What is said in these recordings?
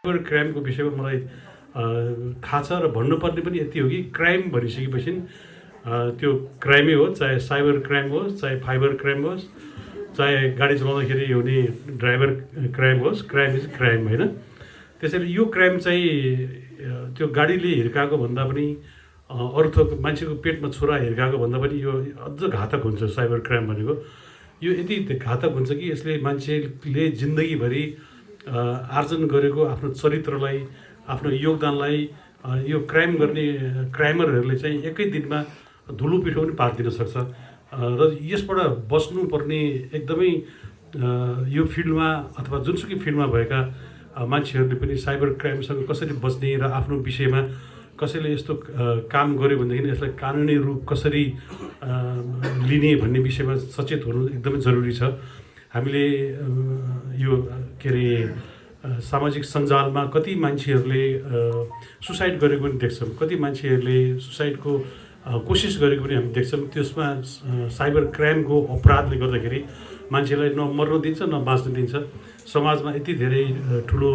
Cyber क्राइमको विषयमा मलाई थाहा छ र भन्नुपर्ने पनि यति हो कि क्राइम भनिसकेपछि त्यो क्राइमै हो, चाहे साइबर क्राइम होस्, चाहे फाइबर क्राइम होस्, चाहे गाडी चलाउँदाखेरि हुने ड्राइभर क्राइम होस्, क्राइम इज क्राइम होइन। त्यसैले यो क्राइम चाहिँ त्यो गाडीले हिर्काएको भन्दा पनि अरू थोक मान्छेको पेटमा छुरा हिर्काएको भन्दा पनि यो अझ घातक हुन्छ। साइबर क्राइम भनेको यो यति घातक हुन्छ कि यसले मान्छेले जिन्दगीभरि आर्जन गरेको आफ्नो चरित्रलाई, आफ्नो योगदानलाई यो क्राइम गर्ने क्राइमरहरूले चाहिँ एकै दिनमा धुलो पिठो पनि पारिदिन सक्छ। र यसबाट बस्नुपर्ने एकदमै यो फिल्डमा अथवा जुनसुकै फिल्डमा भएका मान्छेहरूले पनि साइबर क्राइमसँग कसरी बच्ने र आफ्नो विषयमा कसैले यस्तो काम गर्यो भनेदेखि यसलाई कानुनी रूप कसरी लिने भन्ने विषयमा सचेत हुनु एकदमै जरुरी छ। हामीले यो के अरे सामाजिक सञ्जालमा कति मान्छेहरूले सुसाइड गरेको पनि देख्छौँ, कति मान्छेहरूले सुसाइडको कोसिस गरेको पनि हामी देख्छौँ। त्यसमा साइबर क्राइमको अपराधले गर्दाखेरि मान्छेलाई न मर्न दिन्छ न बाँच्न दिन्छ, समाजमा यति धेरै ठुलो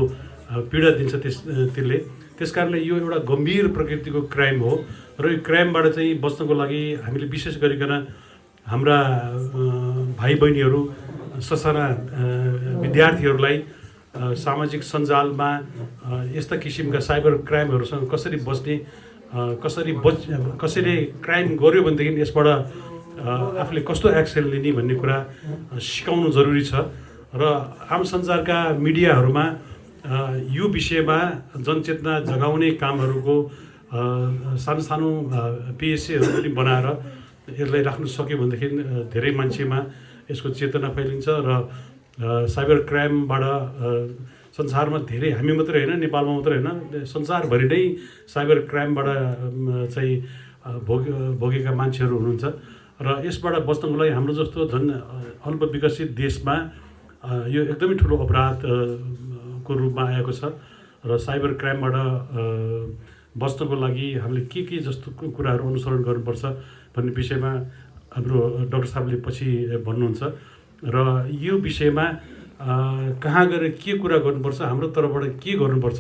पीडा दिन्छ त्यसले। त्यस कारणले यो एउटा गम्भीर प्रकृतिको क्राइम हो र यो क्राइमबाट चाहिँ बच्नको लागि हामीले विशेष गरिकन हाम्रा भाइ बहिनीहरू, ससाना विद्यार्थीहरूलाई सामाजिक सञ्जालमा यस्ता किसिमका साइबर क्राइमहरूसँग कसरी बच्ने, कसैले क्राइम गर्यो भनेदेखि यसबाट आफूले कस्तो एक्सन लिने भन्ने कुरा सिकाउनु जरुरी छ। र आम संसारका मिडियाहरूमा यो विषयमा जनचेतना जगाउने कामहरूको सानो सानो पिएससीहरू पनि बनाएर यसलाई राख्न सक्यो भनेदेखि धेरै मान्छेमा यसको चेतना फैलिन्छ र साइबर क्राइमबाट संसारमा धेरै, हामी मात्रै होइन, नेपालमा मात्रै होइन, संसारभरि नै साइबर क्राइमबाट चाहिँ भोगेका मान्छेहरू हुनुहुन्छ। र यसबाट बच्नको लागि हाम्रो जस्तो झन् अल्पविकसित देशमा यो एकदमै ठुलो अपराधको रूपमा आएको छ। र साइबर क्राइमबाट बच्नको लागि हामीले के जस्तो कुराहरू अनुसरण गर्नुपर्छ भन्ने विषयमा हाम्रो डाक्टर साहबले पछि भन्नुहुन्छ। र यो विषयमा कहाँ गएर के कुरा गर्नुपर्छ, हाम्रो तर्फबाट के गर्नुपर्छ,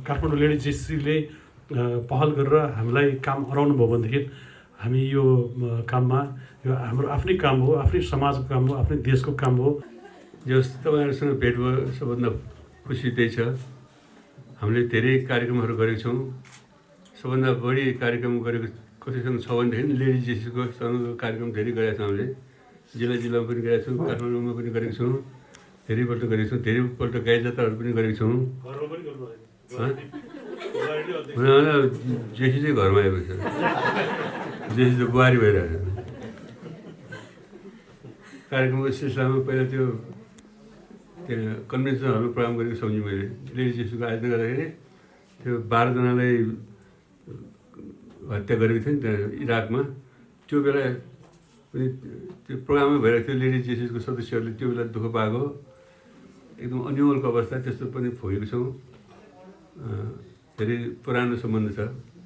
काठमाडौँ लेडी जेसीले पहल गरेर हामीलाई काम अराउनु भयो भनेदेखि हामी यो काममा, यो हाम्रो आफ्नै काम हो, आफ्नै समाजको काम हो, आफ्नै देशको काम हो। जस तपाईँहरूसँग भेट भयो सबभन्दा खुसी त्यही छ। हामीले धेरै कार्यक्रमहरू गरेको छौँ। सबभन्दा बढी कार्यक्रम गरेको कसैसँग छ भनेदेखि लेडी जेसीको कार्यक्रम धेरै गरेका छौँ। हामीले जिल्लामा पनि गरेका छौँ, काठमाडौँमा पनि गरेको छौँ, धेरैपल्ट गरेको छौँ, धेरैपल्ट गाई जात्राहरू पनि गरेको छौँ। जेसी चाहिँ घरमा आएको छ, जेसी त बुहारी भइरहेको छ। कार्यक्रमको सिलसिलामा पहिला त्यो त्यहाँ कन्भेन्सन हलमा प्रोग्राम गरेको सम्झेँ मैले। लेडी जेसीको आयोजना गर्दाखेरि त्यो 12 जनालाई हत्या गरेको थियो नि त्यहाँ इराकमा। त्यो बेला पनि त्यो प्रोग्राममा भइरहेको थियो। लेडी जेसीको सदस्यहरूले त्यो बेला दुःख पाएको, एकदम अन्यलको अवस्था, त्यस्तो पनि भोगेको छौँ। धेरै पुरानो सम्बन्ध छ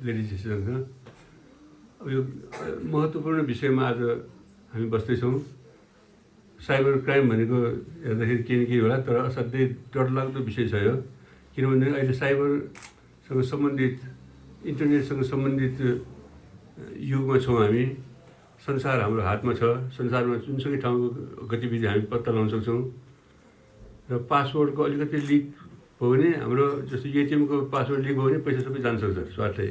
लेडी जेसीसँग। अब यो महत्त्वपूर्ण विषयमा आज हामी बस्दैछौँ। साइबर क्राइम भनेको हेर्दाखेरि केही न केही होला, तर असाध्यै डरलाग्दो विषय छ यो। किनभने अहिले साइबरसँग सम्बन्धित, इन्टरनेटसँग सम्बन्धित युगमा छौँ हामी। संसार हाम्रो हातमा छ। संसारमा जुनसुकै ठाउँको गतिविधि हामी पत्ता लगाउन सक्छौँ। र पासवर्डको अलिकति लिक भयो भने, हाम्रो जस्तो एटिएमको पासवर्ड लिक भयो भने पैसा सबै जान सक्छ स्वार्थै।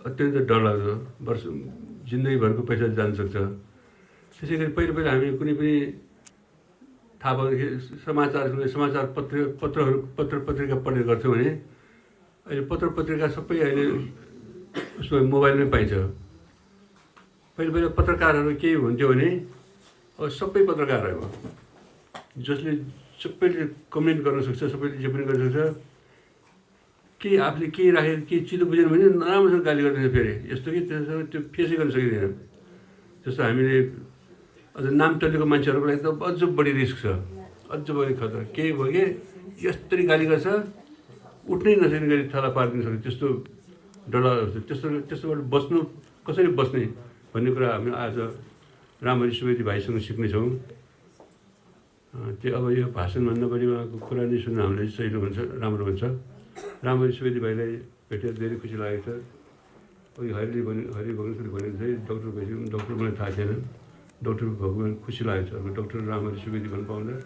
अत्यन्त डरलाग्दो, वर्ष जिन्दगीभरको पैसा जान सक्छ। त्यसै गरी पहिला हामी कुनै पनि थाहा भएदेखि समाचार पत्र पत्रिका पढ्ने गर्थ्यौँ भने अहिले पत्र पत्रिका सबै अहिले उसमा मोबाइलमै पाइन्छ। पहिला पत्रकारहरू केही हुन्थ्यो भने अब सबै पत्रकार भयो, जसले सबैले कमेन्ट गर्न सक्छ, सबैले जे पनि गर्न सक्छ। केही आफूले केही राखेर केही चित्त बुझेन भने नराम्रोसँग गाली गर्दैन। फेरि यस्तो कि त्यसो त्यो फेसै गर्न सकिँदैन। जस्तो हामीले अझ नाम चलेको मान्छेहरूको लागि त अझ बढी रिस्क छ, अझ बढी खतरा। केही भयो कि यस्तरी गाली गर्छ, उठ्नै नसक्ने गरी थला पारिदिन सक्छ। त्यस्तो डरलाग्दो, त्यस्तोबाट बस्नु, कसरी बस्ने भन्ने कुरा हामी आज रामहरि सुवेदी भाइसँग सिक्नेछौँ। त्यो अब यो भाषणभन्दा पनि उहाँको कुरा नै सुन्न हामीलाई सजिलो हुन्छ, राम्रो हुन्छ। रामरी सुवेदी भाइलाई भेटेर धेरै खुसी लागेको छ। अब यो हरि भगवान्ले भनेको चाहिँ डक्टर भएपछि डक्टर मलाई थाहा थिएन, डक्टर भएको पनि खुसी लागेको छ। अब डक्टर रामरी सुवेदी भन्नु पाउँदा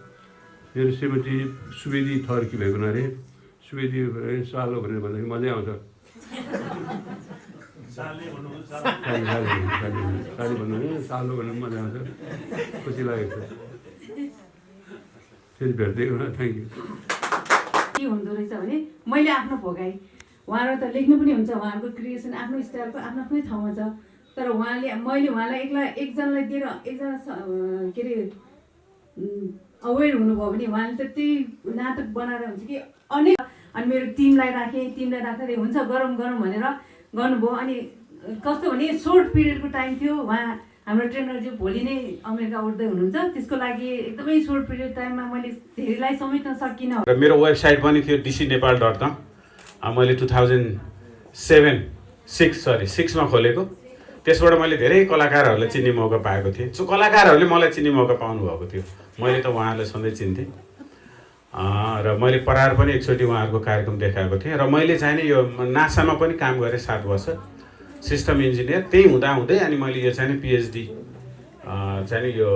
मेरो श्रीमती सुवेदी थर्की भएको हुनाले सुवेदी सालो भनेर भन्दाखेरि मजै आउँछ। साली भन्नु सालो भन्नु मजा आउँछ, खुसी लागेको छ। फेरि भेट्दै थ्याङ्क यू। के हुँदो रहेछ भने मैले आफ्नो भोगाई, उहाँहरू त लेख्नु पनि हुन्छ, उहाँहरूको क्रिएसन आफ्नो स्टाइलको आफ्नो आफ्नै ठाउँमा छ। तर मैले उहाँलाई एकजनालाई दिएर एकजना के अरे अवेर हुनुभयो भने उहाँले त त्यही नाटक बनाएर हुन्छ कि अनेक। अनि मेरो टिमलाई राख्दाखेरि हुन्छ गरौँ भनेर गर्नुभयो। अनि कस्तो भने सर्ट पिरियडको टाइम थियो, उहाँ हाम्रो ट्रेनरज्यू भोलि नै अमेरिका उठ्दै हुनुहुन्छ, त्यसको लागि एकदमै सर्ट पिरियड टाइममा मैले धेरैलाई समेट्न सकिनँ। र मेरो वेबसाइट पनि थियो dcnepal.com। मैले 2006मा खोलेको। त्यसबाट मैले धेरै कलाकारहरूलाई चिन्ने मौका पाएको थिएँ। सो कलाकारहरूले मलाई चिन्ने मौका पाउनु भएको थियो। मैले त उहाँहरूलाई सधैँ चिन्थेँ र मैले परार पनि एकचोटि उहाँहरूको कार्यक्रम देखाएको थिएँ। र मैले चाहिँ नि यो नासामा पनि काम गरेँ 7 वर्ष सिस्टम इन्जिनियर। त्यही हुँदाहुँदै अनि मैले यो चाहिँ नि पिएचडी चाहिँ नि यो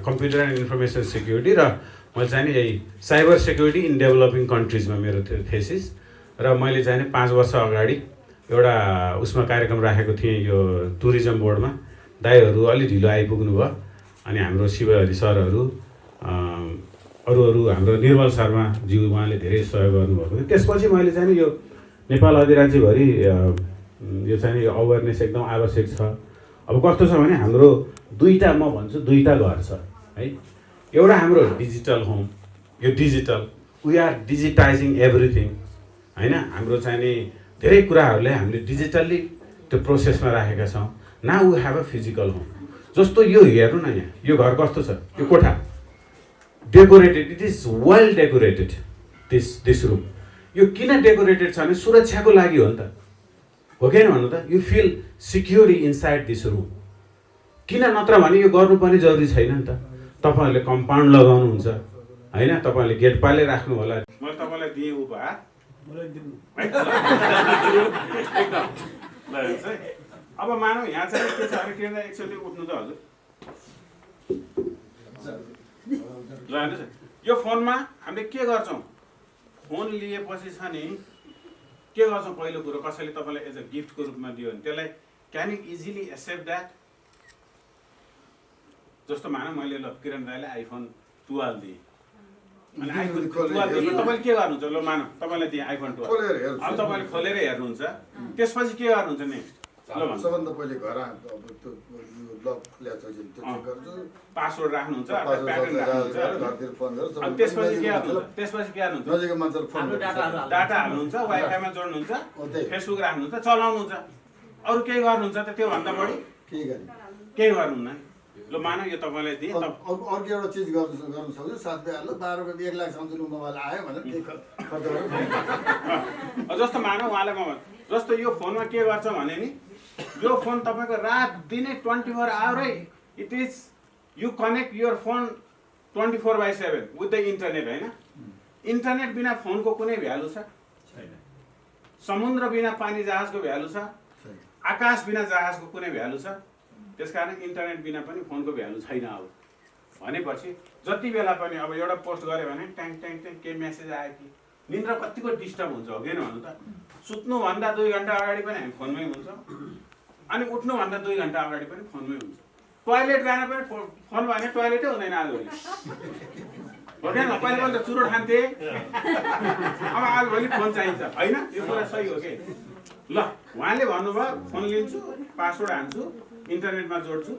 कम्प्युटर एन्ड इन्फर्मेसन सेक्युरिटी र मैले चाहिँ नि यही साइबर सेक्युरिटी इन डेभलपिङ कन्ट्रिजमा मेरो थेसिस। र मैले चाहिँ नि 5 वर्ष अगाडि एउटा उसमा कार्यक्रम राखेको थिएँ यो टुरिज्म बोर्डमा। दाइहरू अलि ढिलो आइपुग्नु भयो। अनि हाम्रो शिवहरि सरहरू अरू हाम्रो निर्मल शर्माज्यू उहाँले धेरै सहयोग गर्नुभएको थियो। त्यसपछि मैले चाहिँ नि यो नेपाल अधिराज्यभरि यो चाहिँ नि अवेरनेस एकदम आवश्यक छ। अब कस्तो छ भने हाम्रो दुईवटा म भन्छु दुईवटा घर छ है। एउटा हाम्रो डिजिटल होम, यो डिजिटल वी आर डिजिटाइजिङ एभ्रिथिङ होइन। हाम्रो चाहिँ नि धेरै कुराहरूले हामीले डिजिटल्ली त्यो प्रोसेसमा राखेका छौँ। Now we have a physical home. जस्तो यो हेर्नु न, यहाँ यो घर कस्तो छ, यो कोठा decorated, it is well decorated. This room यो किन डेकोरेटेड छ भने सुरक्षाको लागि हो नि त, हो कि भन्नु त। You feel secure inside this room. किन नत्र भने यो गर्नुपर्ने जरुरी छैन नि त। तपाईँहरूले कम्पाउन्ड लगाउनुहुन्छ होइन, तपाईँहरूले गेट पाले राख्नु होला। मैले तपाईँलाई दिएँ उपहार, अब मानौ यहाँ चाहिँ के छ भने के एकचोटि उठ्नु त हजुर ल हेर्नुहोस्। यो फोनमा हामीले के गर्छौँ, फोन लिएपछि छ नि के गर्छौँ, पहिलो कुरो कसैले तपाईँलाई एज अ गिफ्टको रूपमा दियो भने त्यसलाई can you easily accept that. जस्तो मानौ मैले ल किरण दाइले आइफोन 12 दिएँ, अनि आइफोन 12 दिएँ, तपाईँले के गर्नुहुन्छ, ल मानौ तपाईँलाई दिएँ आइफोन 12, अब तपाईँले खोलेर हेर्नुहुन्छ, त्यसपछि के गर्नुहुन्छ नेक्स्ट? सबभन्दा पहिले घर लक खुलेको छ त्यो चेक गर्छु, पासवर्ड राख्नुहुन्छ, प्याटर्न राख्नुहुन्छ, घरतिर फोन गर्छु। अनि त्यसपछि के गर्नुहुन्छ? नजिकको मान्छेले फोन डाटा हाल्नुहुन्छ, वाइफाईमा जोड्नुहुन्छ, फेसबुक राख्नुहुन्छ, चलाउनुहुन्छ, अरू केही गर्नुहुन्छ त त्योभन्दा बढी केही गर्नुहुन्न। ल मानौ यो तपाईँलाई दिएँ, अर्को एउटा चिज गर्नु सक्छु। साथीभाइहरूले 12 1 लाखसम्म मोबाइल आयो भनेर जस्तो मानौ उहाँलाई म जस्तो यो फोनमा के गर्छ भने नि, यो फोन तपाईँको रात दिनै 24 आवरै it is you connect your phone 24/7 with the internet होइन। इन्टरनेट बिना फोनको कुनै भ्यालु छ छैन। समुद्र बिना पानी जहाजको भ्यालु छ, आकाश बिना जहाजको कुनै भ्यालु छ। त्यसकारण इन्टरनेट बिना पनि फोनको भ्यालु छैन। अब भनेपछि जति बेला पनि अब एउटा पोस्ट गऱ्यो भने ट्याङ ट्याङ ट्याङ के मेसेज आयो कि निन्द्रा कतिको डिस्टर्ब हुन्छ हो कि भन्नु त। सुत्नुभन्दा 2 घन्टा अगाडि पनि हामी फोनमै हुन्छ, अनि उठ्नुभन्दा 2 घन्टा अगाडि पनि फोनमै हुन्छ। टोयलेट जान पनि फोन भने टोयलेटै हुँदैन आजभोलि, हो कि पहिला त चुरोट खान्थे, अब आजभोलि फोन चाहिन्छ होइन। यो कुरा सही हो कि ल। उहाँले भन्नुभयो फोन लिन्छु, पासवर्ड हान्छु, इन्टरनेटमा जोड्छु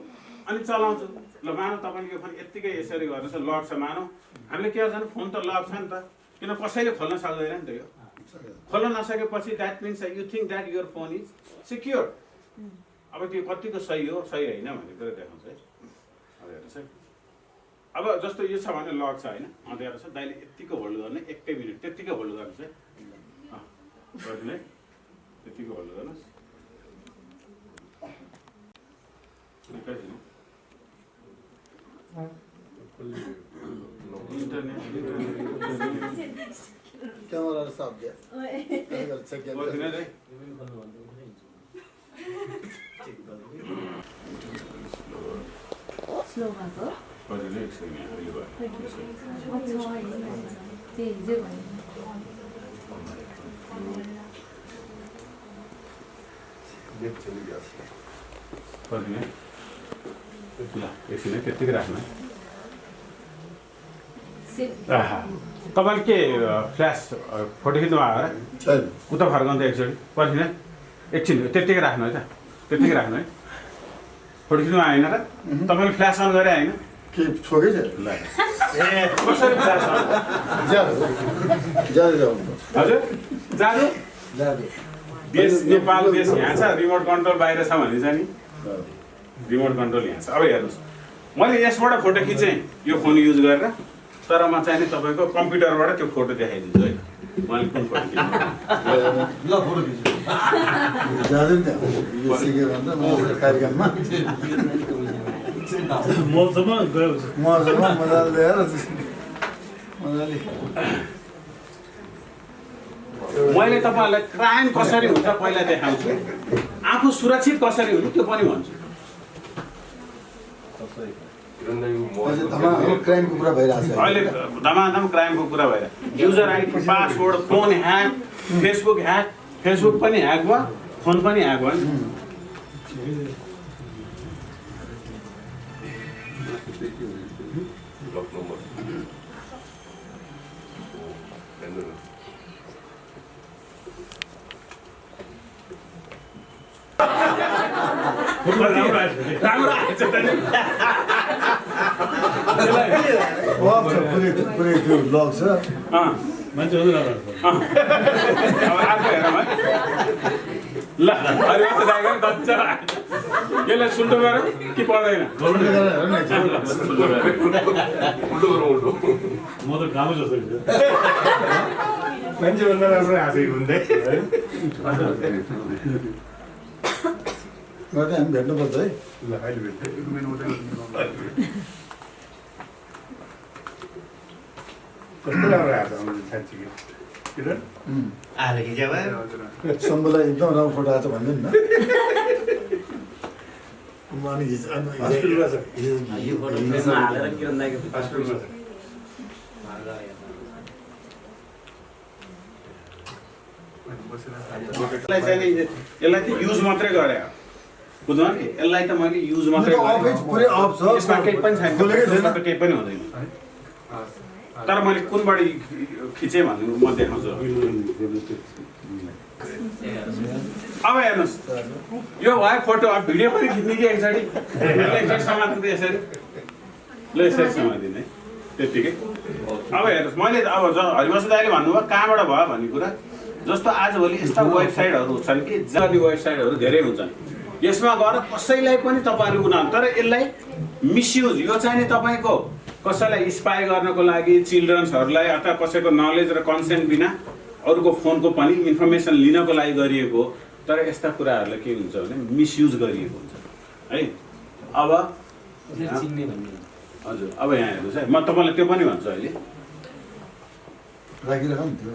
अनि चलाउँछु। ल मानौ तपाईँले यो फोन यत्तिकै यसरी गर्नुहोस्, लक छ मानौ। हामीले के गर्छ भने फोन त लक छ नि त, किन कसैले खोल्न सक्दैन नि त। यो खोल्न नसकेपछि that means you think that your phone is secure. अब त्यो कतिको सही हो सही होइन भन्ने कुरा देखाउँछ है। अब हेर्नुहोस् है, अब जस्तो यो छ भने लक छ होइन, अँध्यारो छ, दाइले यत्तिको होल्ड गर्ने 1 मिनट त्यत्तिकै होल्ड गर्नुहोस् है, गर्नु है, त्यत्तिकै होल्ड गर्नुहोस्। क्यामेराले साथ दिए स्लो भएको त्यही हिजो भयो एकछिन त्यतिकै राख्नु तपाईँले के फ्ल्यास फोटो खिच्नु भयो र छैन उता फर्काउँदा एकचोटि पर्खिन एकछिन त्यत्तिकै राख्नु है त त्यत्तिकै राख्नु है फोटो खिच्नु आएन र तपाईँले फ्ल्यास अन गरे होइन के छोकै छ ल कसरी फ्ल्यास अन ज्यादा जाउँ हजुर जानु ज्यादा देश नेपाल देश यहाँ छ रिमोट कन्ट्रोल बाहिर छ भने चाहिँ नि रिमोट कन्ट्रोल यहाँ छ अब हेर्नुहोस् मैले यसबाट फोटो खिचेँ यो फोन युज गरेर तर म चाहिँ नि तपाईँको कम्प्युटरबाट त्यो फोटो देखाइदिन्छु है मैले कुन फोटो खिच्नु ल फोटो खिच्नु ज्यादा नि त्यहाँ यो सिक्यो भने म कार्यक्रममा मसँग गयो मजाले ल्याएर मजाले मैले तपाईँहरूलाई क्राइम कसरी हुन्छ पहिला देखाउँछु आफू सुरक्षित कसरी हुनु त्यो पनि भन्छु क्राइमको कुरा भइरहेको छ अहिले धमाधम क्राइमको कुरा भएर user ID password phone hack Facebook hack Facebook पनि ह्याक भयो फोन पनि ह्याक भयो राम्रो आएछ त नि पुरै त्यो लग छ मान्छे हुँदैन अब अर्को हेरौँ है ल अहिले मात्रै दाइको दच्चा यसलाई सुल्टो गरौँ कि पर्दैन म त गाउँ जस्तो मान्छे भन्दा राम्रो हाँसेको हुन्थेँ गर्दै हामी भेट्नुपर्छ है ल अहिले भेट्थेँ कस्तो राम्रो हाँस आउँछ साँच्चीको किरण शम्भुलाई एकदम राम्रो फोटो आएको छ भन्दै नि यसलाई चाहिँ नि यसलाई त युज मात्रै गरे बुझ्नु नि यसलाई त मैले युज मात्रै पुरै अफ छ यसमा केही पनि छैन यसमा त केही पनि हुँदैन तर मैले कुनबाट खिचेँ भन्ने म देखाउँछु अब हेर्नुहोस् यो भयो फोटो अब भिडियो पनि खिच्ने कि एकचोटि एकचोटि समात्नु यसरी ल यसरी समातिदिनु है त्यत्तिकै अब हेर्नुहोस् मैले अब हरिवंश दाइले भन्नुभयो कहाँबाट भयो भन्ने कुरा जस्तो आजभोलि यस्ता वेबसाइटहरू छन् कि जाली वेबसाइटहरू धेरै हुन्छन् यसमा गएर कसैलाई पनि तपाईँहरू उनीहरू तर यसलाई मिसयुज यो चाहिँ नि तपाईँको कसैलाई स्पाई गर्नको लागि चिल्ड्रन्सहरूलाई अथवा कसैको नलेज र कन्सेन्ट बिना अरूको फोनको पनि इन्फर्मेसन लिनको लागि गरिएको तर यस्ता कुराहरूलाई के हुन्छ भने मिसयुज गरिएको हुन्छ है अब हजुर अब यहाँ हेर्नुहोस् है म तपाईँलाई त्यो पनि भन्छु अहिले राखिराख नि त्यो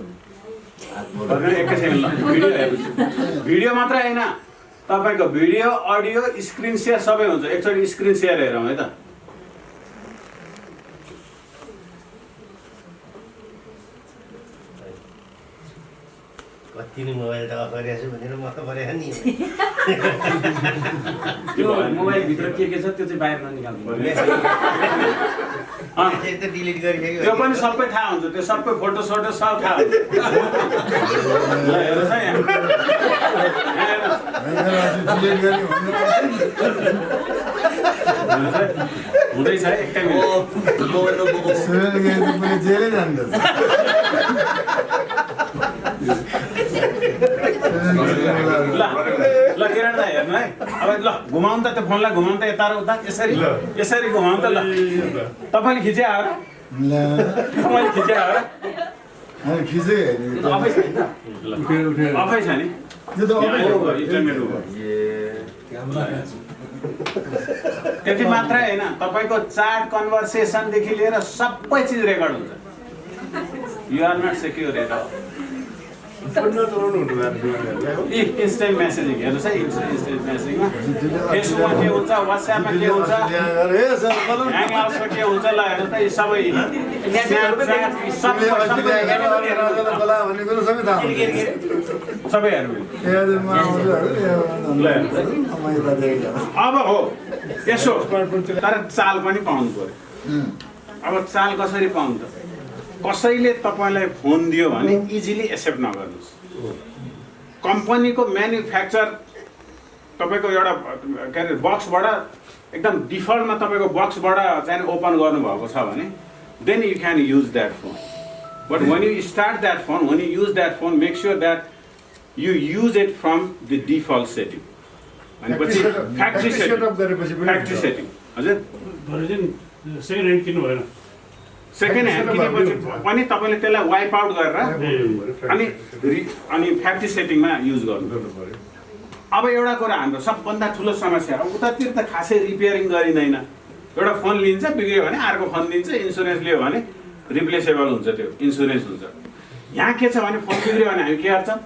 एकैछिन ल भिडियो हेर्नुहोस् भिडियो मात्रै होइन तपाईँको भिडियो अडियो स्क्रिन सेयर सबै हुन्छ एकचोटि स्क्रिन सेयर हेरौँ है त कति नै मोबाइल त अफ गरेको छु भनेर म त गरेको नि त्यो मोबाइलभित्र के छ त्यो चाहिँ बाहिर ननिकाल्नु मेसेज त डिलिट गरिसक्यो त्यो पनि सबै थाहा हुन्छ त्यो सबै फोटो सोटो सब थाहा हुन्छ ल हेर्नुहोस् है यहाँ हुँदैछ है एकटा जेलै जान्छ ल किरण दाइ हेर्नु है अब ल घुमाउनु त त्यो फोनलाई घुमाउनु त यता र उता यसरी यसरी घुमाउनु त ल तपाईँले खिचे आएर तपाईँले खिचे आएर खिचै अफै छ नि त अफै छ नि इन्टरनेट त्यति मात्रै होइन, तपाईँको चाट कन्भर्सेसनदेखि लिएर सबै चिज रेकर्ड हुन्छ। You are not secure at all. Instant messaging हेर्नुहोस् है, इन्स्टेन्ट मेसेजिङमा फेसबुकमा के हुन्छ, वाट्सएपमा के हुन्छ, ह्याङआउट्समा के हुन्छ, ल हेर्नुहोस् त, यी सबै सबै हेर्नु। अब हो यसो, तर चाल पनि पाउनु पर्यो। अब चाल कसरी पाउनु त? कसैले तपाईँलाई फोन दियो भने इजिली एक्सेप्ट नगर्नुहोस्। कम्पनीको म्यानुफ्याक्चर तपाईँको एउटा के अरे बक्सबाट एकदम डिफल्टमा तपाईँको बक्सबाट चाहिँ ओपन गर्नुभएको छ भने then you can use that phone. But when you start that phone, when you use that phone, make sure that you use it from the default setting. भनेपछि फ्याक्ट्री सेटिङ हजुर। सेकेन्ड ह्यान्ड किन्नु भएन। Second hand किनेपछि पनि तपाईँले त्यसलाई wipe out गरेर अनि फ्याक्ट्री सेटिङमा युज गर्नु पर्यो। अब एउटा कुरा हाम्रो सबभन्दा ठुलो समस्या हो, उतातिर त खासै रिपेयरिङ गरिँदैन। एउटा फोन लिन्छ, बिग्रियो भने अर्को फोन दिन्छ, इन्सुरेन्स लियो भने रिप्लेसेबल हुन्छ, त्यो इन्सुरेन्स हुन्छ। यहाँ के छ भने फोन बिग्रियो भने हामी के गर्छौँ?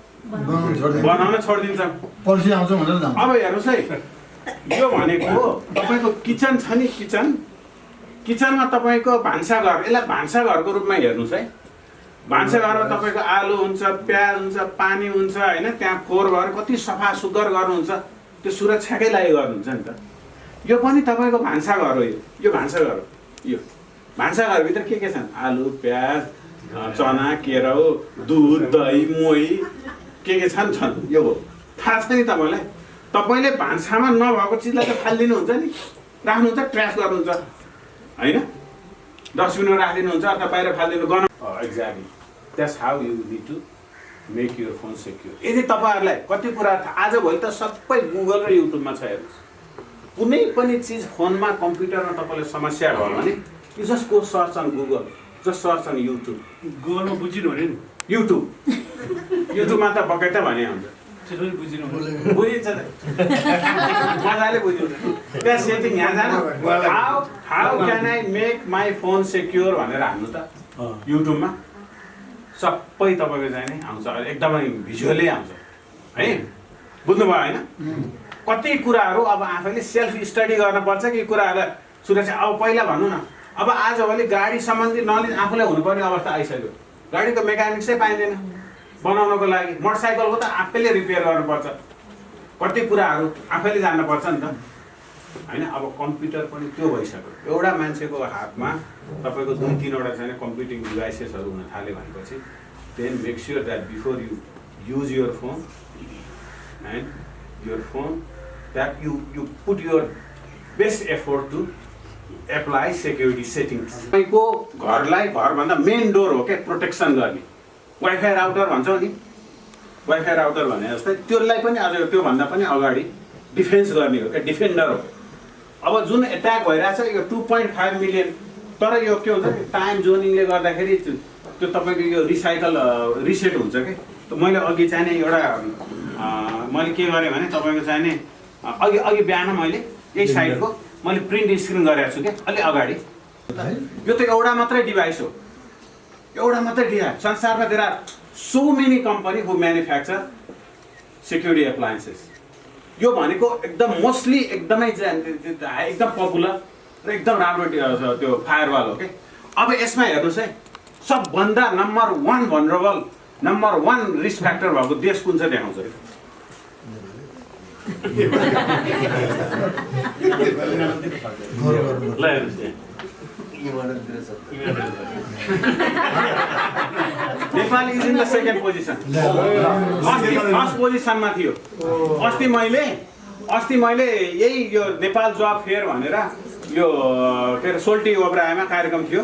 बनाउन छोडिदिन्छौँ। पर्सि आउँछ भनेर जान्छ। अब हेर्नुहोस् है, यो भनेको तपाईँको किचन छ नि, किचनमा तपाईँको भान्साघर, यसलाई भान्साघरको रूपमा हेर्नुहोस् है। भान्साघरमा तपाईँको आलु हुन्छ, प्याज हुन्छ, पानी हुन्छ होइन, त्यहाँ फोहोर भएर कति सफा सुग्घर गर्नुहुन्छ, त्यो सुरक्षाकै लागि गर्नुहुन्छ नि त। यो पनि तपाईँको भान्साघर हो। यो भान्साघर हो। यो भान्साघरभित्र के छन्? आलु, प्याज, चना, केराउ, दुध, दही, मोही के छन्। यो हो, थाहा छ नि तपाईँलाई। तपाईँले भान्सामा नभएको चिजलाई त फालिदिनुहुन्छ नि, राख्नुहुन्छ, ट्र्यास गर्नुहुन्छ होइन, डस्टबिनमा राखिदिनुहुन्छ अथवा बाहिर फालिदिनु गर्नु। Exactly that's how you need to make your phone secure. यदि तपाईँहरूलाई कति कुरा आजभोलि त सबै गुगल र युट्युबमा छ। हेर्नुहोस्, कुनै पनि चिज फोनमा, कम्प्युटरमा तपाईँलाई समस्या भयो भने you just go search on Google, just search on YouTube. गुगलमा बुझिनु भने नि युट्युबमा त बगैँचा भने हुन्छ, बुझिन्छ मजाले बुझिन्छ। त्यहाँ सेटिङ यहाँ जानु, how can I make my phone secure भनेर हान्नु त युट्युबमा, सबै तपाईँको चाहिँ नि आउँछ। एकदमै भिजुअलै आउँछ है, बुझ्नुभयो होइन? कति कुराहरू अब आफैले सेल्फ स्टडी गर्नुपर्छ कि कुराहरूलाई सुरक्षा। अब पहिला भनौँ न, अब आजभोलि गाडी सम्बन्धी नलेज आफूलाई हुनुपर्ने अवस्था आइसक्यो। गाडीको मेकानिक्सै पाइँदैन बनाउनको लागि, मोटरसाइकलको त आफैले रिपेयर गर्नुपर्छ, कति कुराहरू आफैले जान्नुपर्छ नि त होइन। अब कम्प्युटर पनि त्यो भइसक्यो। एउटा मान्छेको हातमा तपाईँको 2-3वटा चाहिँ कम्प्युटिङ डिभाइसेसहरू हुन थाल्यो भनेपछि then make sure that before you use your phone that you put your best effort to apply security settings. तपाईँको घरलाई घरभन्दा मेन डोर हो क्या प्रोटेक्सन गर्ने। वाइफाई राउटर भन्छौँ नि, वाइफाई राउटर भने जस्तै त्यसलाई पनि अझ त्योभन्दा पनि अगाडि डिफेन्स गर्ने हो क्या, डिफेन्डर हो। अब जुन एट्याक भइरहेछ यो 2.5 मिलियन, तर यो के हुन्छ टाइम जोनिङले गर्दाखेरि त्यो तपाईँको यो रिसेट हुन्छ कि। मैले अघि चाहिँ एउटा मैले के गरेँ भने तपाईँको चाहिँ अघि बिहान मैले यही साइडको मैले प्रिन्ट स्क्रिन गरेको छु क्या अलि अगाडि। यो त एउटा मात्रै डिभाइस हो, एउटा मात्रै डिभाइस। संसारमा there are so many company who manufacture security appliances. यो भनेको एकदम मोस्टली एकदमै एकदम पपुलर र एकदम राम्रो त्यो फायरवाल हो कि। अब यसमा हेर्नुहोस् है, सबभन्दा number 1 vulnerable, number 1 risk factor भएको देश कुन चाहिँ देखाउँछ? ल हेर्नुहोस् Nepal is in the second position, first पोजिसनमा थियो। अस्ति मैले यही यो नेपाल जब फेयर भनेर यो के अरे सोल्टी ओब्रायमा कार्यक्रम थियो,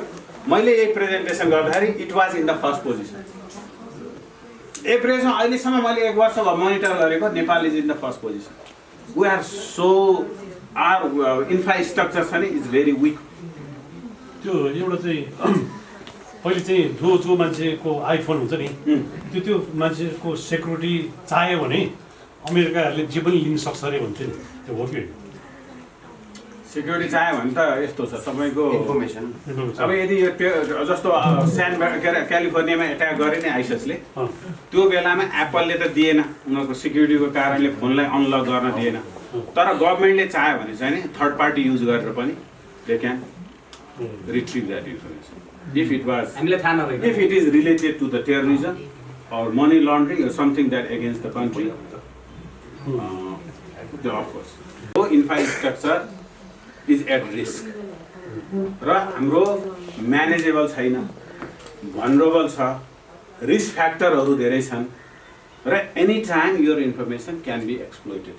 मैले यही प्रेजेन्टेसन गर्दाखेरि it was in the first position. एभरेजमा अहिलेसम्म मैले 1 वर्ष भयो मोनिटर गरेको, Nepal is in the first position. We are so are infrastructure छ नि इज भेरी विक। त्यो एउटा चाहिँ पहिले चाहिँ जो मान्छेको आइफोन हुन्छ नि त्यो मान्छेको सेक्युरिटी चाह्यो भने अमेरिकाहरूले जे पनि लिन सक्छ अरे भन्थ्यो नि, त्यो हो कि सिक्युरिटी चाह्यो भने त यस्तो छ तपाईँको इन्फर्मेसन अब यदि यो जस्तो क्यालिफोर्नियामा एट्याक गरे नि आइसिसले त्यो बेलामा एप्पलले त दिएन उनीहरूको सिक्युरिटीको कारणले फोनलाई अनलक गर्न दिएन तर गभर्मेन्टले चाह्यो भने चाहिँ नि थर्ड पार्टी युज गरेर पनि they can retrieve that information if it was हामीलाई थाहा नभएको if it is related to the terrorism or money laundering or something that against the country, of course. So infrastructure is at risk. र हाम्रो manageable छैन, vulnerable छ, risk फ्याक्टरहरू धेरै छन् र any time your information can be exploited.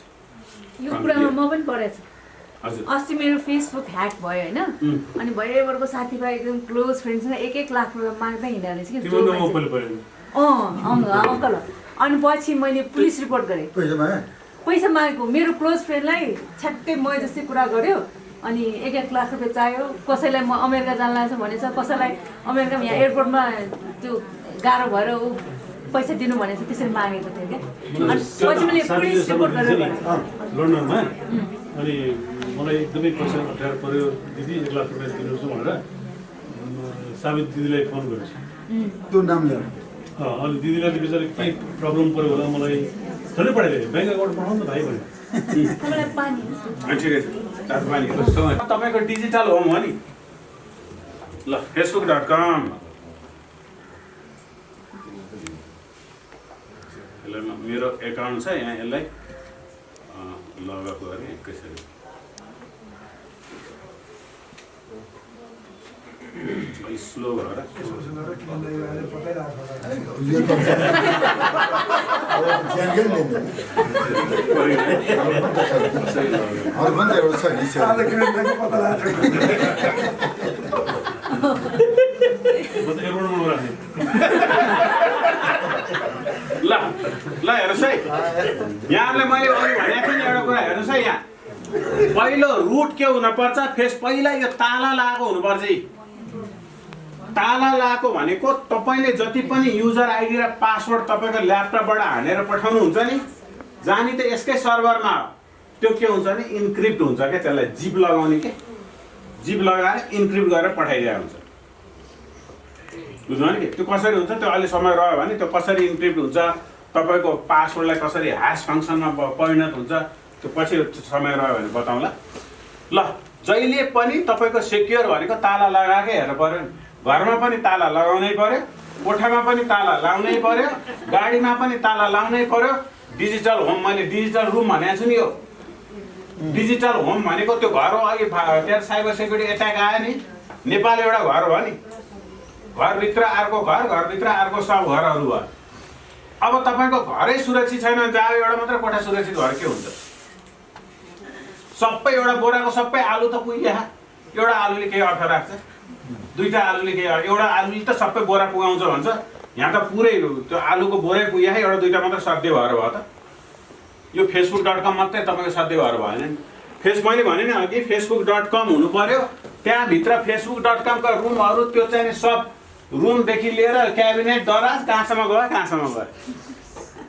यो कुरामा म पनि पढेको छु। हजुर अस्ति मेरो फेसबुक ह्याक भयो होइन अनि भइरहेको साथीभाइ एकदम क्लोज फ्रेन्ड्ससँग 1-1 लाख रुपियाँ माग्दै हिँड्दा रहेछ कि अङ्कल अनि पछि मैले पुलिस रिपोर्ट गरेँ पैसा मागेको मेरो क्लोज फ्रेन्डलाई छ्याक्कै म जस्तै कुरा गर्यो अनि 1-1 लाख रुपियाँ चाहियो कसैलाई म अमेरिका जान लाग्छ भनेछ कसैलाई अमेरिकामा यहाँ एयरपोर्टमा त्यो गाह्रो भएर ऊ पैसा दिनु भनेछ त्यसरी मागेको थियो क्या अनि पछि मैले पुलिस रिपोर्ट गरेर लन्डनमा अनि मलाई एकदमै पैसा अप्ठ्यारो पऱ्यो दिदी 1 लाख रुपियाँ दिनुहोस् भनेर साबित दिदीलाई फोन गरेछु त्यो नामले अनि दिदीलाई बिचरा के प्रब्लम पऱ्यो होला मलाई झन् पठाइदियो ब्याङ्क एकाउन्ट पठाउनु न भाइ भने ठिकै छ तपाईँको डिजिटल होम हो नि ल facebook.com मेरो एकाउन्ट छ यहाँ यसलाई लगअप गरेँ एकैचोटि स्लो भएर ल हेर्नुहोस् है यहाँलाई मैले अघि भनेको थिएँ नि एउटा कुरा हेर्नुहोस् है यहाँ पहिलो रुट के हुनुपर्छ पहिला यो ताला लगाएको हुनुपर्छ है ताला लगाएको भनेको तपाईँले जति पनि युजर आइडी र पासवर्ड तपाईँको ल्यापटपबाट हानेर पठाउनुहुन्छ नि जानी त यसकै सर्भरमा हो त्यो के हुन्छ नि इन्क्रिप्ट हुन्छ क्या त्यसलाई जिप लगाउने के जिप लगाएर इन्क्रिप्ट गरेर पठाइदिएको हुन्छ बुझ्नु नि के त्यो कसरी हुन्छ त्यो अलि समय रह्यो भने त्यो कसरी इन्क्रिप्ट हुन्छ तपाईँको पासवर्डलाई कसरी ह्यास फङ्सनमा परिणत हुन्छ त्यो पछि समय रह्यो भने बताउँला ल जहिले पनि तपाईँको सेक्योर भनेको ताला लगाएकै हेर्नु पर्यो घरमा पनि ताला लगाउनै पर्यो कोठामा पनि ताला लाउनै पर्यो गाडीमा पनि ताला लाउनै पर्यो डिजिटल होम मैले डिजिटल रुम भनेको छु नि यो डिजिटल होम भनेको त्यो घर हो अघि त्यहाँ साइबर सेक्युरिटी एट्याक आयो नि नेपाल एउटा घर हो नि घरभित्र अर्को घर घरभित्र अर्को सब घरहरू भयो अब तपाईँको घरै सुरक्षित छैन भने जहाँ एउटा मात्रै कोठा सुरक्षित घर के हुन्छ सबै एउटा बोराको सबै आलु त पुग्या एउटा आलुले केही अर्थ राख्छ दुईटा आलुले केही एउटा आलुले त सबै बोरा पुगाउँछ भन्छ यहाँ त पुरै त्यो आलुको बोरै पुग्या एउटा दुईटा मात्रै सध्य भएर भयो त यो facebook.com मात्रै तपाईँको सध्य भएर भएन नि मैले भने नि अघि facebook.com हुनु पर्यो त्यहाँभित्र facebook.com का रुमहरू त्यो चाहिँ सब रुमदेखि लिएर क्याबिनेट दराज कहाँसम्म गयो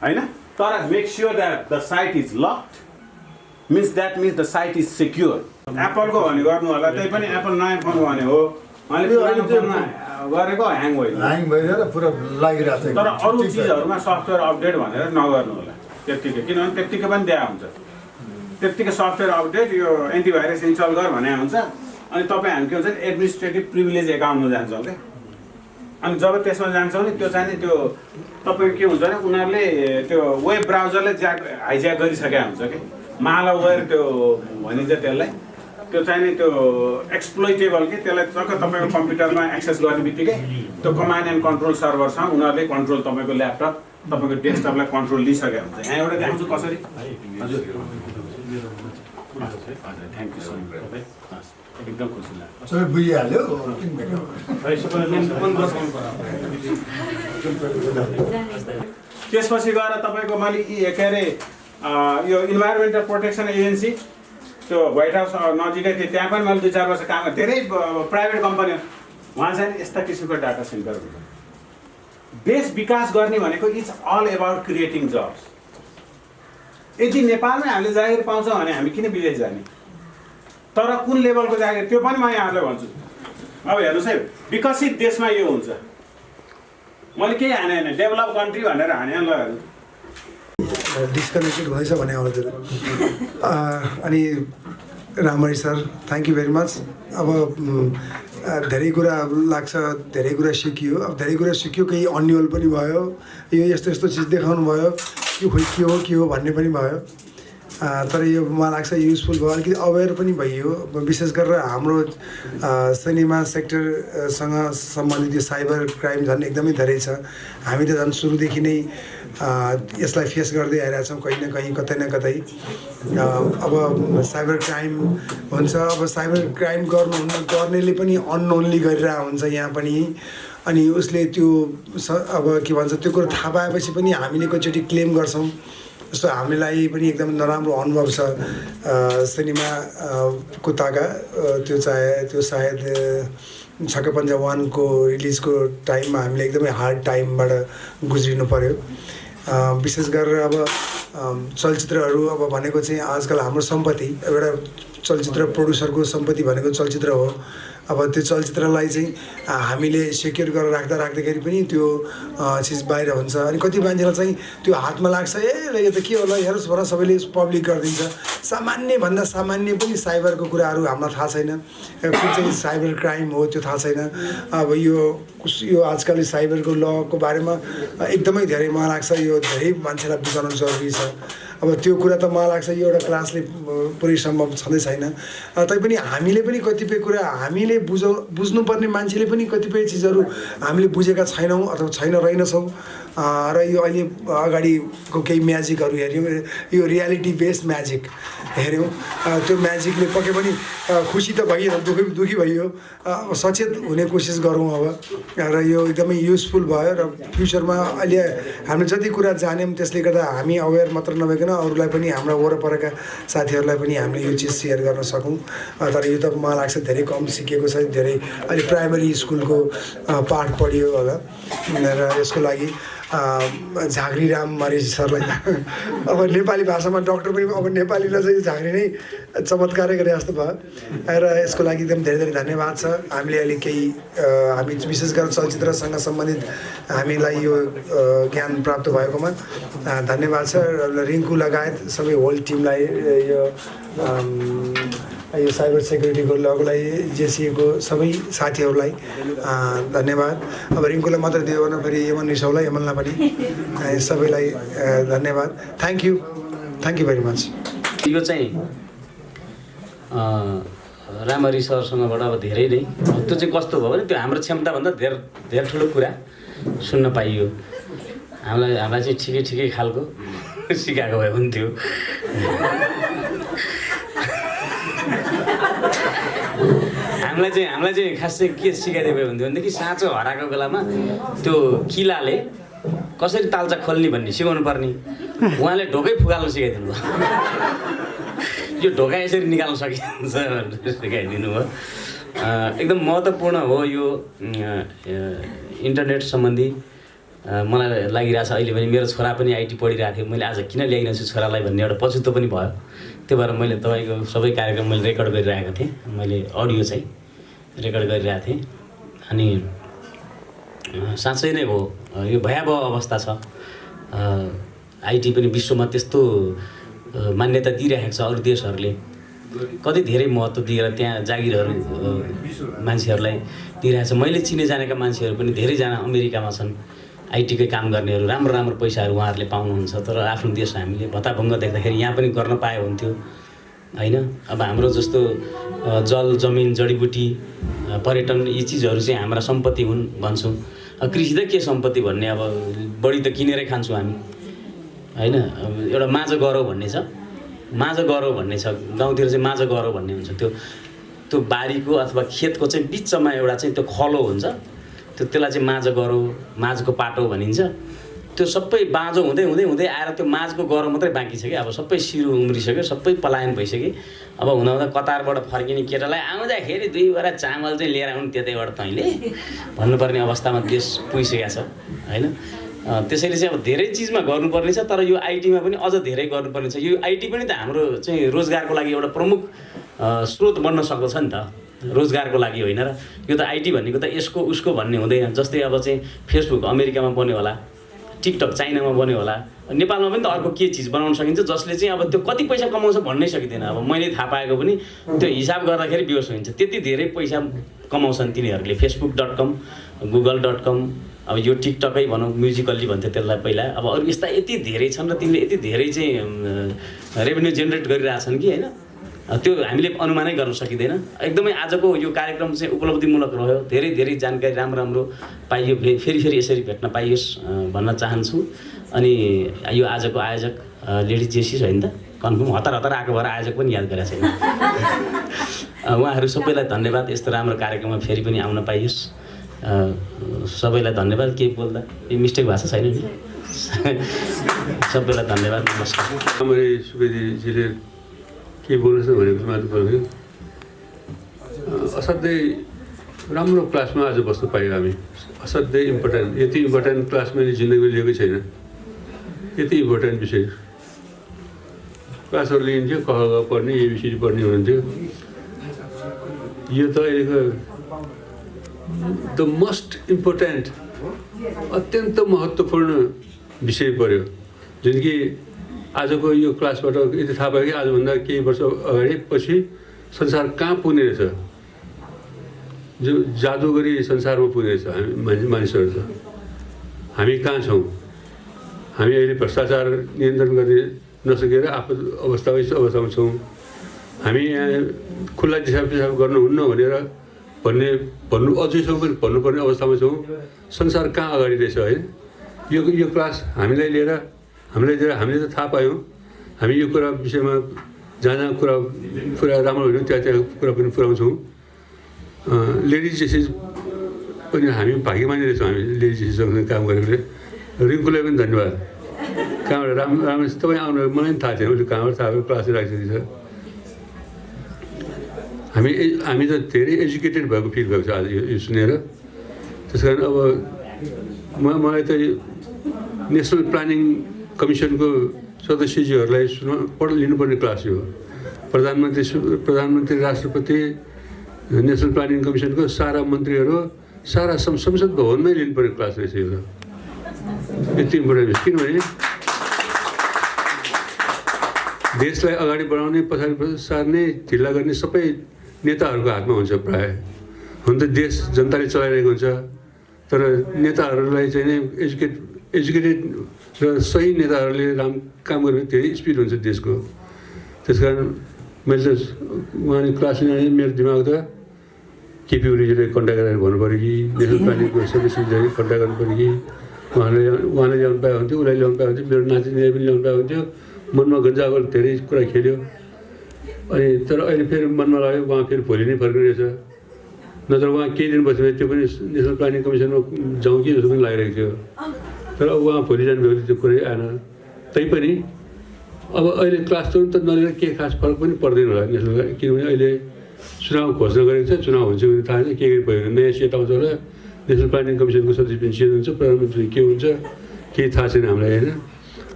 होइन तर make sure that the site is locked means the site is secure. Apple को भने गर्नु होला त्यही पनि एप्पल नयाँ फोन भने हो मैले पुरानो फोनमा गरेको ह्याङ भइरहेर पुरा लागिरहेको छ तर अरू चिजहरुमा सफ्टवेयर अपडेट भनेर नगर्नु होला त्यतिकै किनभने त्यतिकै पनि दिया हुन्छ त्यतिकै सफ्टवेयर अपडेट यो एन्टिभाइरस इन्स्टल गर भने हुन्छ अनि तपाई हामी के हुन्छ एडमिनिस्ट्रेटिभ प्रिभिलेज एकाउन्टमा जान्छौँ के अनि जब त्यसमा जान्छौँ नि त्यो चाहिँ नि त्यो तपाईको के हुन्छ भने उनीहरुले त्यो वेब ब्राउजरले हाइज्याक गरिसकेका हुन्छ के मालवेयर त्यो भनिन्छ त्यसलाई त्यो चाहिँ नि त्यो एक्सप्लोइटेबल के त्यसलाई टक्क तपाईको कम्प्युटरमा एक्सेस गर्ने बित्तिकै त्यो कमान्ड एन्ड कन्ट्रोल सर्भरसँग उनीहरुले कन्ट्रोल तपाईको ल्यापटप तपाईको डेस्कटपलाई कन्ट्रोल लिइसकेका हुन्छ यहाँ एउटा देखाउँछु कसरी हजुर थ्यांक यू सो मच एकदम खुसी लाग्यो सबै बुझिहाल्यो त्यसपछि गएर तपाईको मैले के अरे यो इन्भाइरोमेन्टल प्रोटेक्सन एजेन्सी त्यो व्हाइट हाउस नजिकै थियो त्यहाँ पनि मैले 2-4 वर्ष काम गरेँ धेरै प्राइभेट कम्पनी वहाँ चाहिँ यस्ता किसिमको डाटा सेन्टर हुन्छ देश विकास गर्ने भनेको it's all about creating jobs यदि नेपालमै हामीले जागिर पाउँछौँ भने हामी किन विदेश जाने तर कुन लेभलको जागिर त्यो पनि म यहाँहरूलाई भन्छु। अब हेर्नुहोस् है, विकसित देशमा यो हुन्छ। मैले केही हाने होइन, डेभलप कन्ट्री भनेर हाने ल। डिस्कनेक्टेड हुँदैछ भने हजुर। अनि रामरी sir, thank you very much. अब धेरै कुरा लाग्छ, धेरै कुरा सिकियो। अब धेरै कुरा सिक्यो, केही अन्यल पनि भयो, यो यस्तो यस्तो चिज देखाउनु भयो, के हो भन्ने पनि भयो। तर यो मलाई लाग्छ युजफुल भयो, अलिकति अवेर पनि भइयो। विशेष गरेर हाम्रो सिनेमा सेक्टरसँग सम्बन्धित यो साइबर क्राइम झन् एकदमै धेरै छ। हामी त झन् सुरुदेखि नै यसलाई फेस गर्दै आइरहेको छौँ, कहीँ न कहीँ, कतै न कतै। अब साइबर क्राइम हुन्छ, अब साइबर क्राइम गर्नेले पनि अननोनली गरिरहेको हुन्छ यहाँ पनि। अनि उसले त्यो अब के भन्छ, त्यो कुरो थाहा पाएपछि पनि हामीले कतिचोटि क्लेम गर्छौँ। जस्तो हामीलाई पनि एकदम नराम्रो अनुभव छ सिनेमा को ताका, त्यो सायद छक्का पञ्जा 1 को रिलिजको टाइममा हामीले एकदमै हार्ड टाइमबाट गुज्रिनु पर्यो। विशेष गरेर अब चलचित्रहरू अब भनेको चाहिँ आजकल हाम्रो सम्पत्ति, एउटा चलचित्र प्रोड्युसरको सम्पत्ति भनेको चलचित्र हो। अब त्यो चलचित्रलाई चाहिँ हामीले सेक्योर गरेर राख्दाखेरि पनि त्यो चिज बाहिर हुन्छ। अनि कति मान्छेलाई चाहिँ त्यो हातमा लाग्छ, यो त के होला, हेरोस् भएर सबैले पब्लिक गरिदिन्छ। सामान्यभन्दा सामान्य पनि साइबरको कुराहरू हामीलाई थाहा छैन, कुन चाहिँ साइबर क्राइम हो त्यो थाहा छैन। अब यो आजकल साइबरको लको बारेमा एकदमै धेरै मलाई लाग्छ यो धेरै मान्छेलाई बुझाउनु जरुरी छ। अब त्यो कुरा त मलाई लाग्छ यो एउटा क्लासले पुरै सम्भव छँदै छैन। तैपनि हामीले पनि कतिपय कुरा हामीले बुझ्नुपर्ने मान्छेले पनि कतिपय चिजहरू हामीले बुझेका छैनौँ अथवा रहेनछौँ। र यो अहिले अगाडिको केही म्याजिकहरू हेऱ्यौँ, यो रियालिटी बेस्ड म्याजिक हेऱ्यौँ। त्यो म्याजिकले पक्कै पनि खुसी त भइयो, दुःखी भइयो। अब सचेत हुने कोसिस गरौँ अब। र यो एकदमै युजफुल भयो। र फ्युचरमा अहिले हामीले जति कुरा जान्यौँ त्यसले गर्दा हामी अवेर मात्र नभइकन अरूलाई पनि, हाम्रा वरपरका साथीहरूलाई पनि हामीले यो चिज सेयर गर्न सकौँ। तर यो त मलाई लाग्छ धेरै कम सिकेको छ, धेरै अहिले प्राइमरी स्कुलको पाठ पढियो होला। र यसको लागि झाँक्री राम मरी सरलाई अब नेपाली भाषामा डक्टर पनि अब नेपालीलाई चाहिँ झाँक्री नै चमत्कारै गरे जस्तो भयो। र यसको लागि एकदम धेरै धेरै धन्यवाद छ। हामीले अहिले केही हामी विशेष गरेर चलचित्रसँग सम्बन्धित हामीलाई यो ज्ञान प्राप्त भएकोमा धन्यवाद छ। रिङ्कु लगायत सबै होल टिमलाई, यो साइबर सेक्युरिटीको लगलाई जेसिएको सबै साथीहरूलाई धन्यवाद। अब रिङ्कुलाई मात्र दियो भने फेरि यमन रिसाउलाई, यमनलाई पनि सबैलाई धन्यवाद। Thank you very much. यो चाहिँ रामरी सरसँगबाट अब धेरै नै त्यो चाहिँ कस्तो भयो भने त्यो हाम्रो क्षमताभन्दा धेरै ठुलो कुरा सुन्न पाइयो। हामीलाई चाहिँ ठिकै खालको सिकाएको भए हुन्थ्यो। हामीलाई चाहिँ खास चाहिँ के सिकाइदियो भयो भनेदेखि साँचो हराएको बेलामा त्यो किलाले कसरी तालचा खोल्ने भन्ने सिकाउनु पर्ने। उहाँले ढोकै फुकाल्न सिकाइदिनु भयो। यो ढोका यसरी निकाल्न सकिन्छ भनेर सिकाइदिनु भयो। एकदम महत्त्वपूर्ण हो यो इन्टरनेट सम्बन्धी। मलाई लागिरहेछ अहिले पनि मेरो छोरा पनि आइटी पढिरहेको थियो। मैले आज किन ल्याइरहेको छु छोरालाई भन्ने एउटा पछुतो पनि भयो। त्यो भएर मैले तपाईँको सबै कार्यक्रम मैले रेकर्ड गरिरहेको थिएँ। मैले अडियो चाहिँ रेकर्ड गरिरहेको थिएँ। अनि साँच्चै नै हो यो भयावह अवस्था छ। आइटी पनि विश्वमा त्यस्तो मान्यता दिइरहेको छ। अरू देशहरूले कति धेरै महत्त्व दिएर त्यहाँ जागिरहरू मान्छेहरूलाई दिइरहेको छ। मैले चिने जानेका मान्छेहरू पनि धेरैजना अमेरिकामा छन्, आइटीकै काम गर्नेहरू। राम्रो पैसाहरू उहाँहरूले पाउनुहुन्छ। तर आफ्नो देश हामीले भत्ताभङ्ग देख्दाखेरि यहाँ पनि गर्न पाए हुन्थ्यो होइन। अब हाम्रो जस्तो जल जमिन जडीबुटी पर्यटन यी चिजहरू चाहिँ हाम्रा सम्पत्ति हुन् भन्छौँ। कृषि त के सम्पत्ति भन्ने, अब बढी त किनेरै खान्छौँ हामी होइन। एउटा माझ गरौँ भन्ने छ, गाउँतिर चाहिँ माझ गरौँ भन्ने हुन्छ। त्यो बारीको अथवा खेतको चाहिँ बिचमा एउटा चाहिँ त्यो खलो हुन्छ, त्यसलाई चाहिँ माझ गरौँ, माझको पाटो भनिन्छ। त्यो सबै बाँझो हुँदै आएर त्यो माझको गरौँ मात्रै बाँकी छ कि। अब सबै सिरु उम्रिसक्यो, सबै पलायन भइसक्यो। अब हुँदा कतारबाट फर्किने केटालाई आउँदाखेरि 2 बोरा चामल चाहिँ लिएर आउनु त्यतैबाट तैँले भन्नुपर्ने अवस्थामा देश पुगिसकेको छ होइन। त्यसैले चाहिँ अब धेरै चिजमा गर्नुपर्ने छ। तर यो आइटीमा पनि अझ धेरै गर्नुपर्ने छ। यो आइटी पनि त हाम्रो चाहिँ रोजगारको लागि एउटा प्रमुख स्रोत बन्न सक्दछ नि त रोजगारको लागि होइन र यो त आइटी भनेको त यसको उसको भन्ने हुँदैन जस्तै अब चाहिँ फेसबुक अमेरिकामा बन्यो होला टिकटक चाइनामा बन्यो होला नेपालमा पनि त अर्को के चिज बनाउन सकिन्छ जसले चाहिँ अब त्यो कति पैसा कमाउँछ भन्नै सकिँदैन अब मैले थाहा पाएको पनि त्यो हिसाब गर्दाखेरि बेहोस हुन्छ त्यति धेरै पैसा कमाउँछन् तिनीहरूले facebook.com google.com अब यो टिकटकै भनौँ म्युजिकल्ली भन्थ्यो त्यसलाई पहिला अब अरू यस्ता यति धेरै छन् र तिमीले यति धेरै चाहिँ रेभेन्यू जेनेरेट गरिरहेछन् कि होइन त्यो हामीले अनुमानै गर्न सकिँदैन एकदमै आजको यो कार्यक्रम चाहिँ उपलब्धिमूलक रह्यो धेरै धेरै जानकारी राम्रो पाइयो फेरि यसरी भेट्न पाइयोस् भन्न चाहन्छु अनि यो आजको आयोजक लेडी जेसी होइन त कन्फर्म हतार आएको भएर आयोजक पनि याद गरेको छैन उहाँहरू सबैलाई धन्यवाद यस्तो राम्रो कार्यक्रममा फेरि पनि आउन पाइयोस् सबैलाई धन्यवाद केही बोल्दा यो मिस्टेक भएको छैन नि सबैलाई धन्यवाद नमस्कार मैले सुवेदीजीले के बोल्नुहोस् न भनेको मात्र बोल्यो असाध्यै राम्रो क्लासमा आज बस्नु पायौँ हामी असाध्यै इम्पोर्टेन्ट यति इम्पोर्टेन्ट क्लास मैले जिन्दगीमा लिएकै छैन यति इम्पोर्टेन्ट विषय क्लासहरू लिइन्थ्यो क ख पढ्ने एबिसिडी पढ्ने हुन्थ्यो यो त अहिलेको द मोस्ट इम्पोर्टेन्ट अत्यन्त महत्त्वपूर्ण विषय पर्यो जुन कि आजको यो क्लासबाट यति थाहा भयो कि आजभन्दा केही वर्ष अगाडि पछि संसार कहाँ पुग्ने रहेछ जो जादुगरी संसारमा पुग्ने रहेछ हामी मानिसहरू त हामी कहाँ छौँ हामी अहिले भ्रष्टाचार नियन्त्रण गर्ने नसकेर आफू अवस्थामा छौँ हामी यहाँ खुल्ला दिशा पिसाब गर्नुहुन्न भनेर भन्नु अझैसम्म पनि भन्नुपर्ने अवस्थामा छौँ संसार कहाँ अगाडि रहेछ है यो क्लास हामीले त थाहा पायौँ हामी यो कुरा विषयमा जहाँ कुरा राम्रो होइन त्यहाँ कुरा पनि पुऱ्याउँछौँ लेडिज जेसी पनि हामी भाग्यमानी रहेछौँ हामी लेडिज जेसीसँग काम गरेकोले रिङ्कुलाई पनि धन्यवाद कहाँबाट राम्रो तपाईँ आउनु मलाई पनि थाहा थिएन उसले कहाँबाट थाहा क्लास राखिसकेको छ हामी त धेरै एजुकेटेड भएको फिल भएको छ आज यो सुनेर त्यस कारण अब मलाई त नेसनल प्लानिङ कमिसनको सदस्यजीहरूलाई लिनुपर्ने क्लास यो प्रधानमन्त्री राष्ट्रपति नेसनल प्लानिङ कमिसनको सारा मन्त्रीहरू सारा संसद भवनमै लिनुपर्ने क्लास रहेछ यो यति इम्पोर्टेन्ट किनभने देशलाई अगाडि बढाउने पछाडि सार्ने ढिला गर्ने सबै नेताहरूको हातमा हुन्छ प्रायः हुन त देश जनताले चलाइरहेको हुन्छ तर नेताहरूलाई चाहिँ नै एजुकेटेड र सही नेताहरूले काम गर्ने धेरै स्पिड हुन्छ देशको त्यस कारण मैले त उहाँले क्लास लिने मेरो दिमाग त केपी ओलीजीले कन्ट्याक्ट गरेर भन्नु पऱ्यो कि नेसनल प्लानिङको सदस्यजीले कन्ट्याक्ट गर्नु पऱ्यो कि उहाँले ल्याउनु पाए हुन्थ्यो उसलाई ल्याउनु पाए हुन्थ्यो मेरो नातिनीले पनि ल्याउनु पाए हुन्थ्यो मनमा गन्जागो धेरै कुरा खेल्यो अनि तर अहिले फेरि मनमा लाग्यो उहाँ फेरि भोलि नै फर्किने रहेछ नत्र उहाँ केही दिन बस्यो भने त्यो पनि नेसनल प्लानिङ कमिसनमा जाउँ कि जस्तो पनि लागिरहेको थियो तर अब उहाँ भोलि जानुभयो भने त्यो कुरै आएन तैपनि अब अहिले क्लास त नलिएर के खास फरक पनि पर्दैन होला नेसनल किनभने अहिले चुनाव घोषणा गरेको छ चुनाव हुन्छ भने थाहा छैन के भयो नयाँ सेट आउँछ होला नेसनल प्लानिङ कमिसनको सदस्य पनि चेन्ज हुन्छ प्रधानमन्त्री के हुन्छ केही थाहा छैन हामीलाई होइन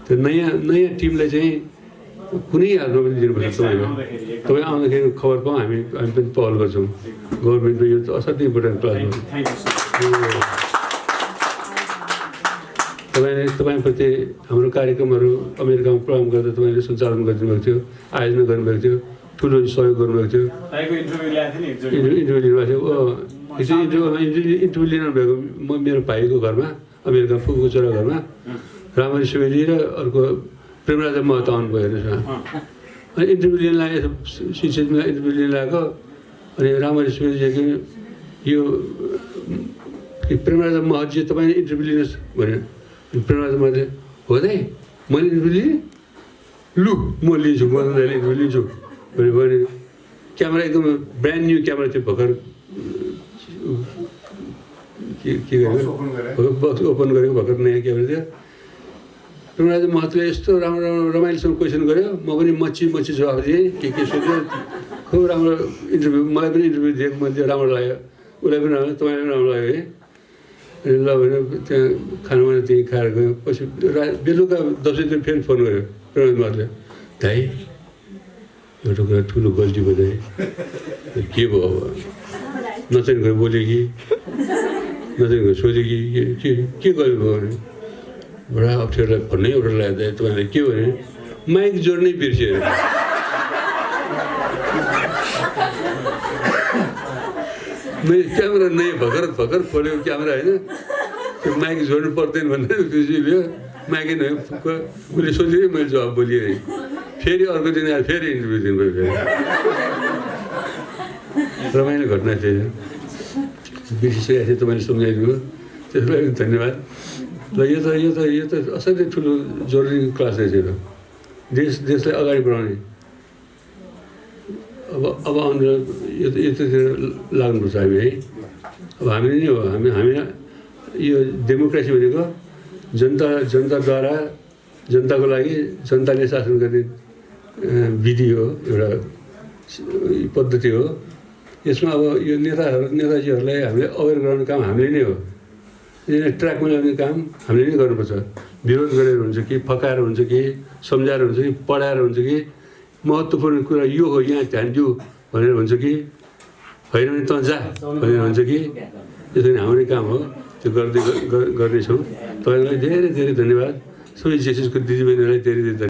त्यो नयाँ टिमलाई चाहिँ कुनै हालमा पनि दिनुपर्छ तपाईँ आउँदाखेरि खबर पाऊँ हामी पनि पहल गर्छौँ गभर्मेन्टको यो असाध्यै इम्पोर्टेन्ट क्लास हो तपाईँप्रति हाम्रो कार्यक्रमहरू अमेरिकामा प्रोग्राम गर्दा तपाईँले सञ्चालन गरिदिनुभएको थियो आयोजना गर्नुभएको थियो ठुलो सहयोग गर्नुभएको थियो इन्टरभ्यू लिनुभएको थियो इन्टरभ्यू लिनुभएको मेरो भाइको घरमा अमेरिकामा फुपूको छोरा घरमा रामरी सुवेदी र अर्को प्रेमराजा महतो आउनुभयो हेर्नुहोस् अनि इन्टरभ्यू लिन लागेको सिटमा इन्टरभ्यू लिन लागेको अनि रामरी सुवेदीको यो प्रेमराजा महतजी तपाईँले इन्टरभ्यू लिनुहोस् भन्यो प्रेमराजा महतले हो त मैले इन्टरभ्यू लिएँ लु म लिन्छु म इन्टरभ्यू लिन्छु भने क्यामेरा एकदम ब्रान्ड न्यू क्यामेरा थियो भर्खर के गरेको बक्स ओपन गरेको भर्खर नयाँ क्यामेरा थियो प्रेमराजा महतले यस्तो राम्रो रमाइलोसँग क्वेसन गर्यो म पनि मच्ची जवाब दिएँ के सोध्यो खुब राम्रो इन्टरभ्यू मलाई पनि इन्टरभ्यू दिएको मध्ये राम्रो लाग्यो उसलाई पनि राम्रो तपाईँलाई पनि राम्रो लाग्यो है अनि ल भनेर त्यहाँ खानामा त्यहीँ खाएर गयो पछि बेलुका 10 बजीतिर फेरि फोन गर्यो प्रेमराजा महतले दाइ एउटा कुरा ठुलो गल्ती बताएँ के भयो अब नचाहिने गएर बोल्यो कि नचाहिने गएर सोध्यो कि के गर्नु भयो भने बडा अप्ठ्यारोलाई भन्नै अप्ठ्यारो लाग्दा तपाईँलाई के भने माइक जोड्नै बिर्स्यो अरे मैले क्यामेरा नयाँ भर्खर खोलेको क्यामेरा होइन त्यो माइक जोड्नु पर्दैन भनेर बिर्सियो माइकै नयाँ उसले सोध्यो मैले जवाब बोलिएँ फेरि अर्को दिन आएर फेरि इन्टरभ्यू दिनुभयो फेरि रमाइलो घटना थियो बिर्सिसकेको थिएँ तपाईँले सम्झाइदिनु त्यसको लागि धन्यवाद र यो त असाध्यै ठुलो जरुरी क्लास रहेछ यो देशलाई अगाडि बढाउने अब आउनु यतातिर लाग्नुपर्छ हामी है अब हामीले नै हो हामी यो डेमोक्रेसी भनेको जनताद्वारा जनताको लागि जनताले शासन गर्ने विधि हो एउटा पद्धति हो यसमा अब यो नेताजीहरूलाई हामीले अवेर गराउने काम हामीले नै हो ट्र्याकमा ल्याउने काम हामीले नै गर्नुपर्छ विरोध गरेर हुन्छ कि फकाएर हुन्छ कि सम्झाएर हुन्छ कि पढाएर हुन्छ कि महत्त्वपूर्ण कुरा यो हो यहाँ ध्यान दिऊ भनेर हुन्छ कि होइन भने तँ जा भनेर हुन्छ कि त्यसरी हाम्रै काम हो त्यो गर्दैछौँ तपाईँलाई धेरै धेरै धन्यवाद सबै जेसिसको दिदीबहिनीहरूलाई धेरै धेरै